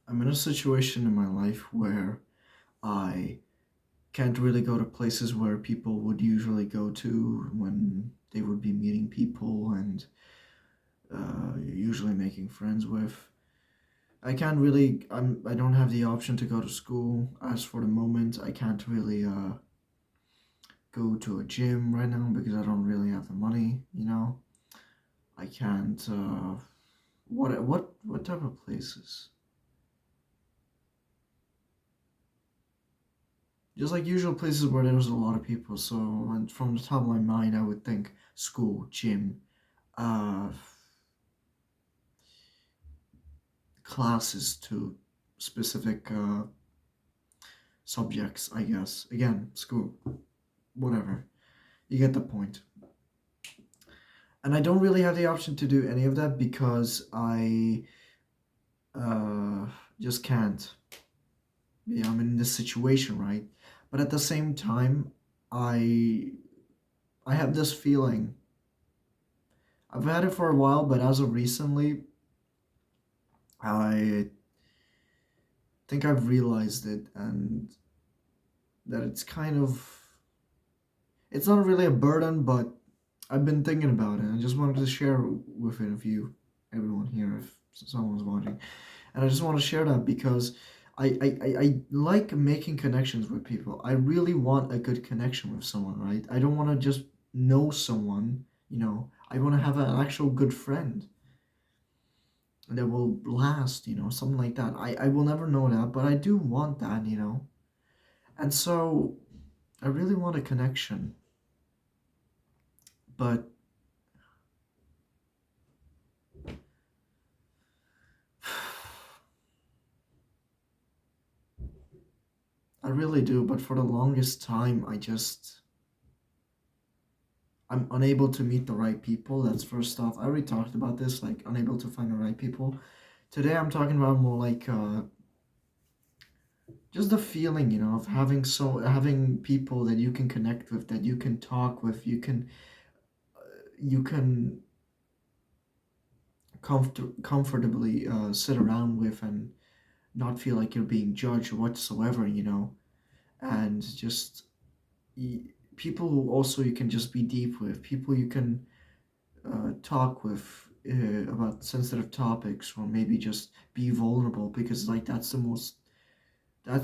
I'm in a situation in my life where I can't really go to places where people would usually go to when they would be meeting people and usually making friends with. I don't have the option to go to school. As for the moment, I can't really go to a gym right now because I don't really have the money. I can't, what type of places? Just like usual places where there's a lot of people. So and from the top of my mind, I would think school, gym, uh, classes to specific subjects, I guess. Again, school, whatever. You get the point. And I don't really have the option to do any of that because I uh, just can't. Yeah, I'm in this situation, right? But at the same time, I I have this feeling. I've had it for a while, but as of recently, I think I've realized it and that it's not really a burden, but I've been thinking about it. I just wanted to share with it if everyone here, if someone's watching. And I just want to share that because I like making connections with people. I really want a good connection with someone, right? I don't want to just know someone. I want to have an actual good friend that will last, something like that. I will never know that, but I do want that. And so I really want a connection, but I really do. But for the longest time, I'm unable to meet the right people. That's first off. I already talked about this, like unable to find the right people. Today, I'm talking about more like just the feeling, of having people that you can connect with, that you can talk with, you can comfortably sit around with and not feel like you're being judged whatsoever, and just people who also you can just be deep with, people you can talk with about sensitive topics, or maybe just be vulnerable, because like that's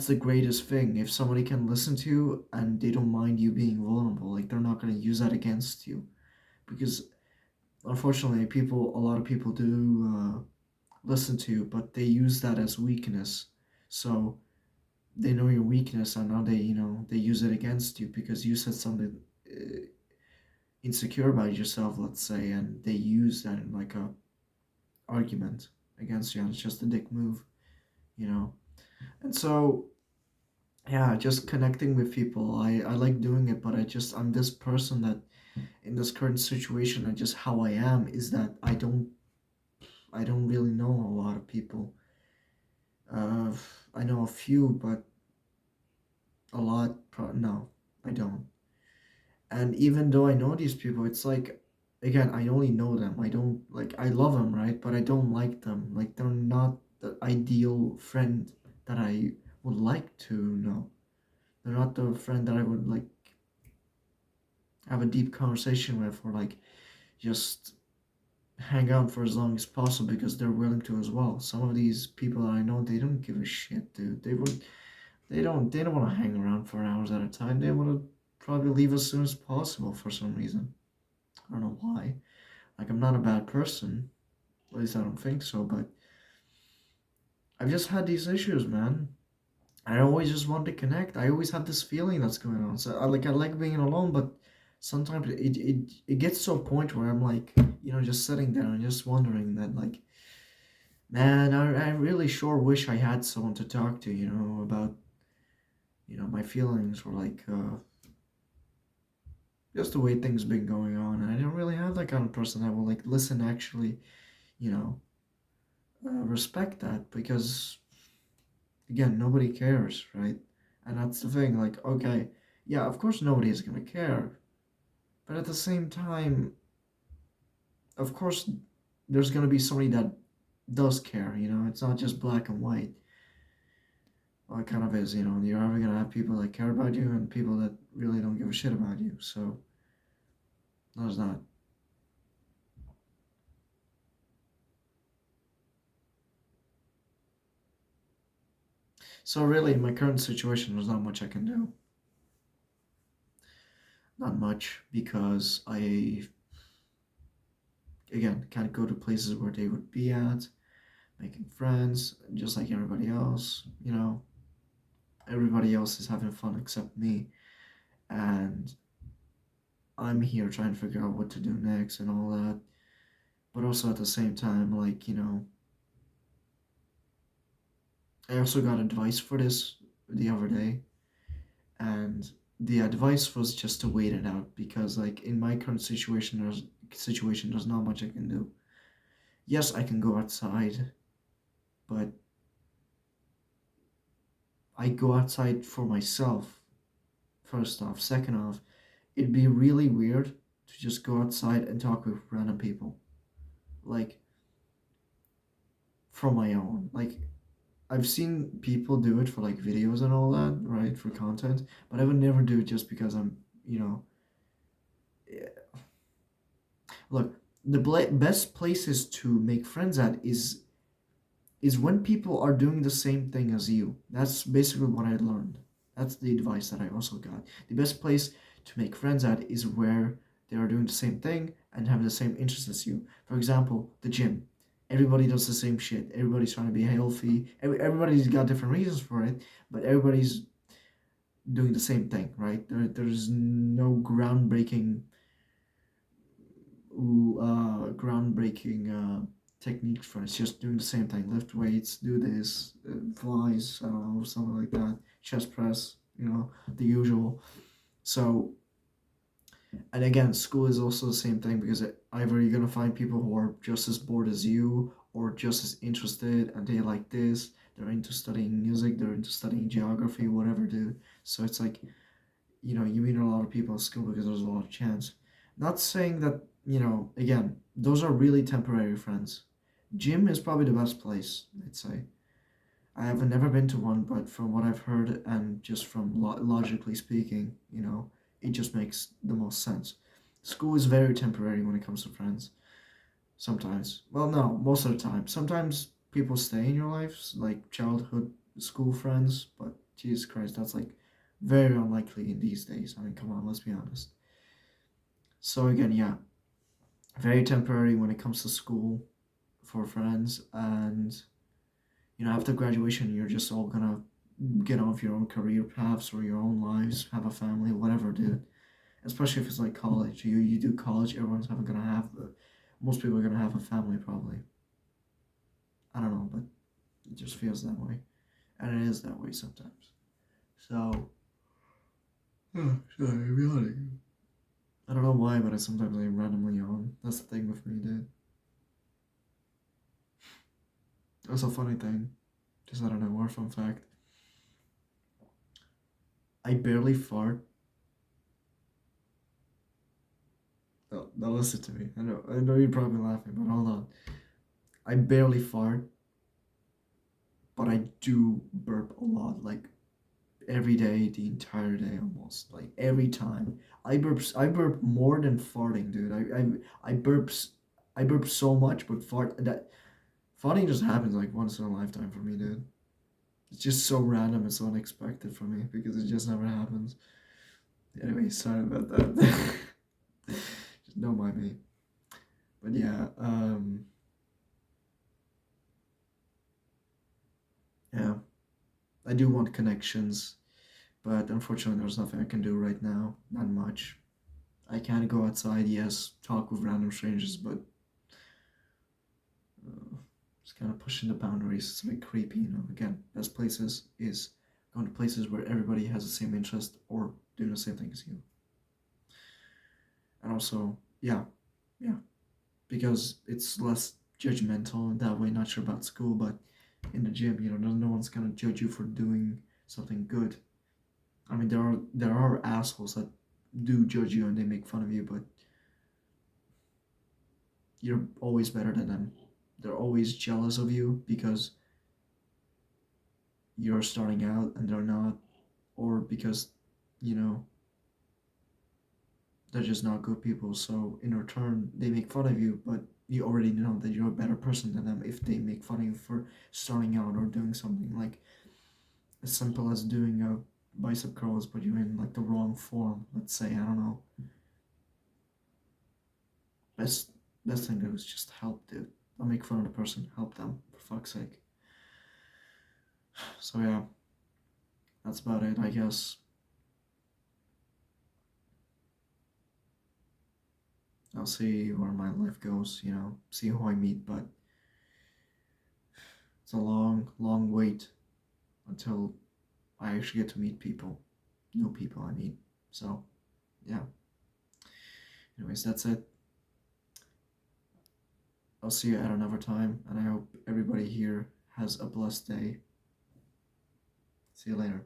the greatest thing. If somebody can listen to you and they don't mind you being vulnerable, like they're not going to use that against you, because unfortunately a lot of people do listen to you, but they use that as weakness. So they know your weakness, and now they use it against you because you said something uh, insecure about yourself, let's say, and they use that in like a argument against you, and it's just a dick move. And so yeah, just connecting with people, I like doing it, but I'm this person that in this current situation, and just how I am is that I don't really know a lot of people. uh I know a few, but a lot no, I don't. And even though I know these people, it's like, again, I only know them. I don't like, I love them, right? But I don't like them. Like, they're not the ideal friend that I would like to know. They're not the friend that I would like have a deep conversation with, or like just hang out for as long as possible because they're willing to as well. Some of these people that I know, they don't give a shit, dude. They don't want to hang around for hours at a time. They want to probably leave as soon as possible for some reason. I don't know why. Like, I'm not a bad person. At least I don't think so, but I've just had these issues, man. I always just want to connect. I always have this feeling that's going on. So I like being alone, but sometimes it gets to a point where I'm like, just sitting there and just wondering that, like, man, I really sure wish I had someone to talk to, about, my feelings, or like just the way things been going on. And I don't really have that kind of person that will like listen, actually, you know, respect that, because again, nobody cares, right? And that's the thing. Like, okay, yeah, of course nobody is gonna care, but at the same time, of course, there's gonna be somebody that does care. It's not just black and white. Well, it kind of is, you know. You're either gonna have people that care about you and people that really don't give a shit about you. So there's that. So really, in my current situation, there's not much I can do. Not much because I, again, can't go to places where they would be at, making friends, just like everybody else. You know, everybody else is having fun except me, and I'm here trying to figure out what to do next and all that. But also at the same time, like, you know, I also got advice for this the other day, and the advice was just to wait it out because, like, in my current situation, there's not much I can do. Yes, I can go outside, but I go outside for myself. First off, second off, it'd be really weird to just go outside and talk with random people, like from my own. Like I've seen people do it for like videos and all that, right, for content, but I would never do it just because I'm, you know, eh, look, the best places to make friends at is when people are doing the same thing as you. That's basically what I learned. That's the advice that I also got. The best place to make friends at is where they are doing the same thing and have the same interests as you. For example, the gym. Everybody does the same shit. Everybody's trying to be healthy. Everybody's got different reasons for it, but everybody's doing the same thing, right? There's no groundbreaking techniques for it. It's just doing the same thing. Lift weights, do this, flies, I don't know, something like that. Chest press, you know, the usual. So, and again, school is also the same thing because either you're gonna find people who are just as bored as you or just as interested, and they like this. They're into studying music. They're into studying geography, whatever, dude. So it's like, you know, you meet a lot of people at school because there's a lot of chance. Not saying that, you know, again, those are really temporary friends. Gym is probably the best place, I'd say. I have never been to one, but from what I've heard and just from logically speaking, you know, it just makes the most sense. School is very temporary when it comes to friends. Sometimes. Well, no, most of the time. Sometimes people stay in your lives, like childhood school friends, but Jesus Christ, that's like very unlikely in these days. I mean, come on, let's be honest. So again, yeah, very temporary when it comes to school for friends, and you know, after graduation, you're just all gonna get off your own career paths or your own lives, have a family, whatever, dude. Especially if it's like college. You do college, everyone's having gonna have most people are gonna have a family probably. I don't know, but it just feels that way, and it is that way sometimes. So, oh, sorry, I'm yawning. I don't know why, but I sometimes I randomly yawn. That's the thing with me, dude. That's a funny thing. Just I don't know, more fun fact. I barely fart. No, now listen to me. I know you're probably laughing, but hold on. I barely fart, but I do burp a lot. Like every day, the entire day, almost. Like every time. I burp more than farting, dude. I burp so much, but farting just happens like once in a lifetime for me, dude. It's just so random and so unexpected for me because it just never happens. Anyway, sorry about that. Just don't mind me. But yeah, yeah, I do want connections, but unfortunately, there's nothing I can do right now. Not much. I can go outside, yes, talk with random strangers, but it's kind of pushing the boundaries. It's a bit creepy, you know. Again, best places is going to places where everybody has the same interest or doing the same thing as you. And also, yeah, yeah, because it's less judgmental in that way. Not sure about school, but in the gym, you know, no one's gonna judge you for doing something good. I mean, there are assholes that do judge you and they make fun of you, but you're always better than them. They're always jealous of you because you're starting out and they're not, or because, you know, they're just not good people. So in return, they make fun of you, but you already know that you're a better person than them if they make fun of you for starting out or doing something like as simple as doing a bicep curls, but you're in like the wrong form. Let's say, I don't know. Best best thing to do is just help, dude. Don't make fun of the person. Help them, for fuck's sake. So yeah, that's about it, I guess. I'll see where my life goes. See who I meet, but it's a long, long wait until I actually get to meet people, new people I meet. So yeah. Anyways, that's it. I'll see you at another time, and I hope everybody here has a blessed day. See you later.